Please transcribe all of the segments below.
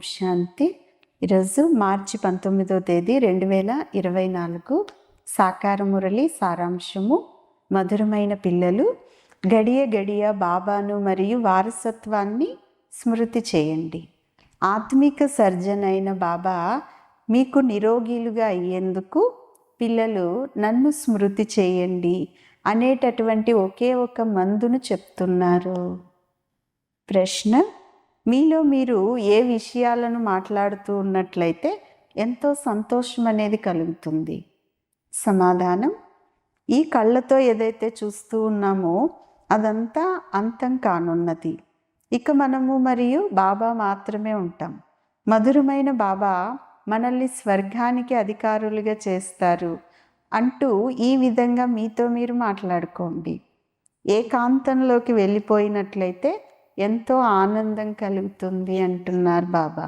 శాంతి. ఈరోజు మార్చి 19వ తేదీ 2024. సాకార మురళి సారాంశము. మధురమైన పిల్లలు, గడియ గడియ బాబాను మరియు వారసత్వాన్ని స్మృతి చేయండి. ఆత్మిక సర్జన్ అయిన బాబా మీకు నిరోగిలుగా అయ్యేందుకు పిల్లలు నన్ను స్మృతి చేయండి అనేటటువంటి ఒకే ఒక మందును చెప్తున్నారు. ప్రశ్న: మీలో మీరు ఏ విషయాలను మాట్లాడుతూ ఉన్నట్లయితే ఎంతో సంతోషం అనేది కలుగుతుంది? సమాధానం: ఈ కళ్ళతో ఏదైతే చూస్తూ ఉన్నామో అదంతా అంతం కానున్నది. ఇక మనము మరియు బాబా మాత్రమే ఉంటాం. మధురమైన బాబా మనల్ని స్వర్గానికి అధికారులుగా చేస్తారు అంటూ ఈ విధంగా మీతో మీరు మాట్లాడుకోండి. ఏకాంతంలోకి వెళ్ళిపోయినట్లయితే ఎంతో ఆనందం కలుగుతుంది అంటున్నారు బాబా.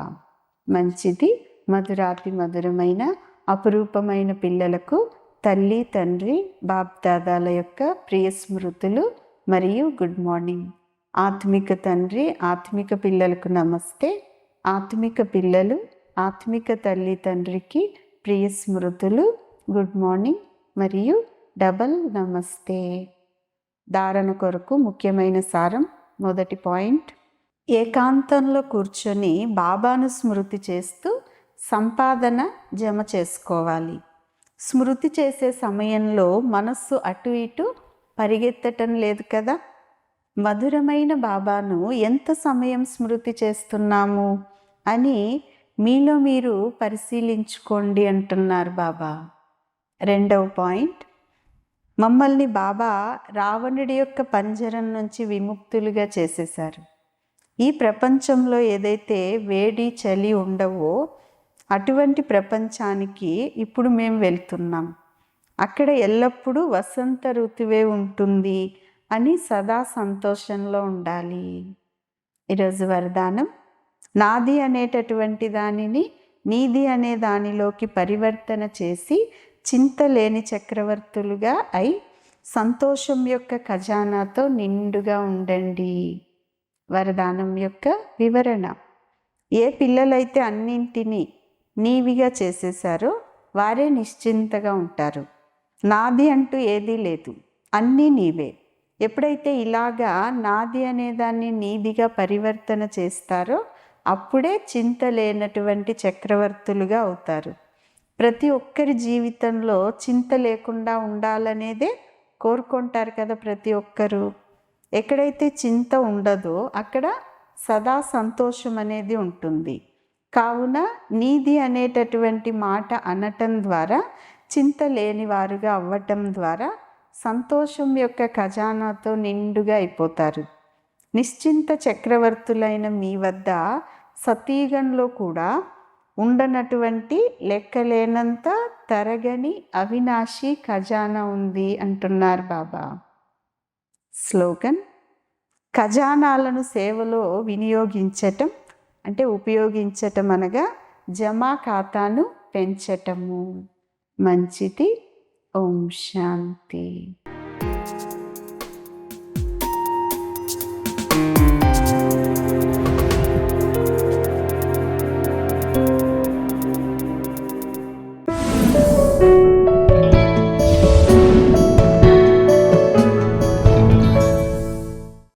మంచిది. మధురాతి మధురమైన అపురూపమైన పిల్లలకు తల్లి తండ్రి బాప్దాదాల యొక్క ప్రియ స్మృతులు మరియు గుడ్ మార్నింగ్. ఆత్మిక తండ్రి ఆత్మిక పిల్లలకు నమస్తే. ఆత్మిక పిల్లలు ఆత్మిక తల్లి తండ్రికి ప్రియ స్మృతులు, గుడ్ మార్నింగ్ మరియు డబల్ నమస్తే. ధారణ కొరకు ముఖ్యమైన సారం. మొదటి పాయింట్: ఏకాంతంలో కూర్చొని బాబాను స్మృతి చేస్తూ సంపాదన జమ చేసుకోవాలి. స్మృతి చేసే సమయంలో మనస్సు అటు ఇటు పరిగెత్తటం లేదు కదా. మధురమైన బాబాను ఎంత సమయం స్మృతి చేస్తున్నాము అని మీలో మీరు పరిశీలించుకోండి అంటున్నారు బాబా. రెండవ పాయింట్: మమ్మల్ని బాబా రావణుడి యొక్క పంజరం నుంచి విముక్తులుగా చేసేశారు. ఈ ప్రపంచంలో ఏదైతే వేడి చలి ఉండవో అటువంటి ప్రపంచానికి ఇప్పుడు మేము వెళ్తున్నాం. అక్కడ ఎల్లప్పుడూ వసంత ఋతువే ఉంటుంది అని సదా సంతోషంలో ఉండాలి. ఈరోజు వరదానం: నాది అనేటటువంటి దానిని నీది అనే దానిలోకి పరివర్తన చేసి చింత లేని చక్రవర్తులుగా అయి సంతోషం యొక్క ఖజానాతో నిండుగా ఉండండి. వరదానం యొక్క వివరణ: ఏ పిల్లలైతే అన్నింటినీ నీవిగా చేసేసారో వారే నిశ్చింతగా ఉంటారు. నాది అంటూ ఏదీ లేదు, అన్నీ నీవే. ఎప్పుడైతే ఇలాగా నాది అనేదాన్ని నీదిగా పరివర్తన చేస్తారో అప్పుడే చింత లేనటువంటి చక్రవర్తులుగా అవుతారు. ప్రతి ఒక్కరి జీవితంలో చింత లేకుండా ఉండాలనేదే కోరుకుంటారు కదా ప్రతి ఒక్కరూ. ఎక్కడైతే చింత ఉండదో అక్కడ సదా సంతోషం అనేది ఉంటుంది. కావున నీది అనేటటువంటి మాట అనటం ద్వారా చింత లేని వారుగా అవ్వటం ద్వారా సంతోషం యొక్క ఖజానాతో నిండుగా అయిపోతారు. నిశ్చింత చక్రవర్తులైన మీ వద్ద సతీగంలో కూడా ఉండనటువంటి లెక్కలేనంత తరగని అవినాశి ఖజానా ఉంది అంటున్నారు బాబా. స్లోగన్: ఖజానాలను సేవలో వినియోగించటం అంటే ఉపయోగించటం అనగా జమా ఖాతాను పెంచటము. మంచిది. ఓం శాంతి.